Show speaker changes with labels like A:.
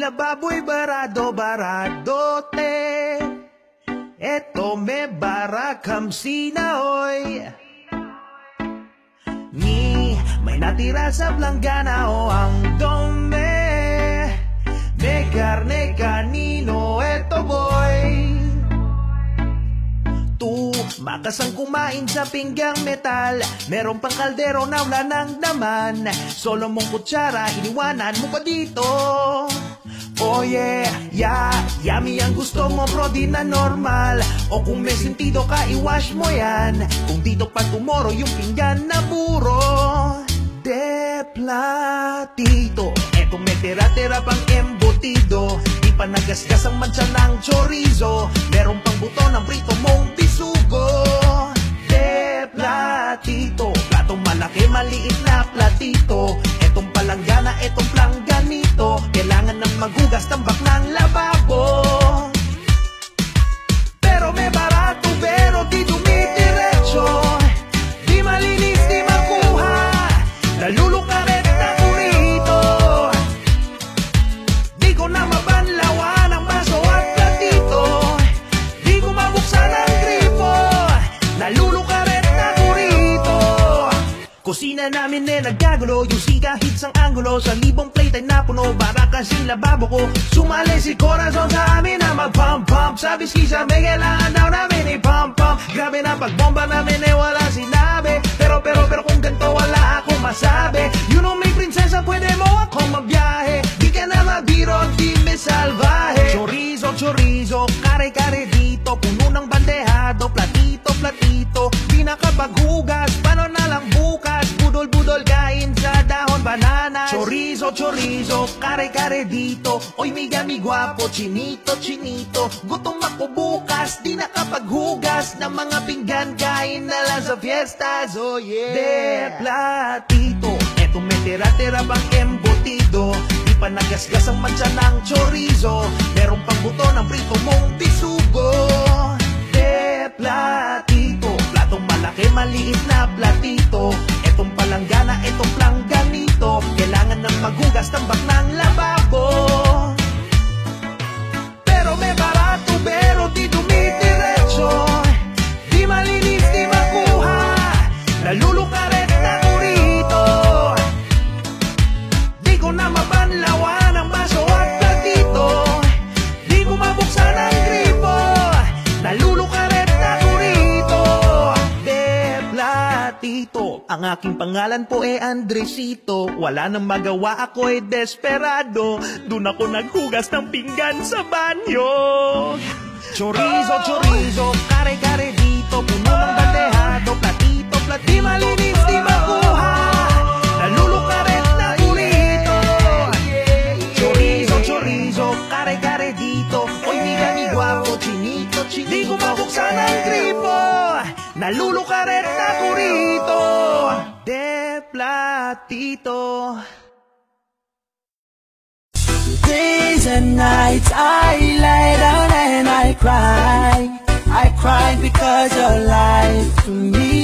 A: lababo'y barado-baradote. Eto me barakam sinaoy. Ni may natira sa planggana o ang dome. May karne kanino, eto boy. Tu, makasang kumain sa pinggang metal. Meron pang kaldero na wala ng laman. Solo mong kutsara, iniwanan mo pa dito. Oh yeah, yummy ang gusto mo bro, di na normal. O kung may sentido ka, iwash mo yan. Kung dito pa tomorrow yung pinggan na puro de platito. Eto may tira-tira pang embutido. Di pa nagasgas ang mancha ng chorizo. Meron pang buto ng prito mong bisugo. De platito, platong malaki, maliit na platito. Etong palanggana, etong plangganito. Kailangan ng magugas, tambak ng lababo. Pero may barato, pero di dumitiretso. Di malinis, di makuha. Nalulukaret ako rito. Di ko na mabanlawan ang baso at platito. Di ko mabuksan ang gripo. Nalulukaret ako rito. Kusina namin nagkagulo. Yung sika hits ang angulo. Sa libong plate ay napuno. Para kasing lababo ko. Sumali si Corazon sa amin na mag-pump-pump. Sabi skisa may kailangan daw namin i-pump-pump. Grabe na pagbomba namin wala sinabi. Pero kung ganito wala akong masabi. You know may prinsesa pwede mo akong mabiyahe. Di ka na mabiro, di me salvaje. Chorizo, kare-kare dito. Puno ng bandehado, platito. Di nakapaghugas, paano na lang bukas. Budol kain sa dahon banana. Chorizo, kare-kare dito. Oy migami guwapo, chinito. Gutom ako bukas, di nakapaghugas ng mga pinggan, kain na lang sa fiestas. Oh yeah. De platito, eto may tira-tira bang embutido. Di pa nagasgas ang mancha ng chorizo. Meron pang buto ng prito mong bisugo. De platito, platong malaki, maliit na platito. Etong palanggana, etong plangganito. Kailangan ng magugas, tambak ng lababo. Pero may barato, pero di dumitiretso. Di malinis, di makuha. Nalulukaret ako rito. Di ko na mabanlawan ang baso at platito. Di ko mabuksan ang gripo. Nalulukaret ako rito. De platito. Ang aking pangalan po Andresito. Wala nang magawa, ako desperado. Doon ako naghugas ng pinggan sa banyo. Chorizo, kare-kare dito. Puno ng bandehado, platito. Di malinis, di makuha. Nalulukaret na urito. Chorizo, kare-kare dito. Oy migami guwapo, chinito. Di ko mabuksan ang gripo. Nalulukaret na urito. De platito.
B: Days and nights I lie down and I cry because your life to me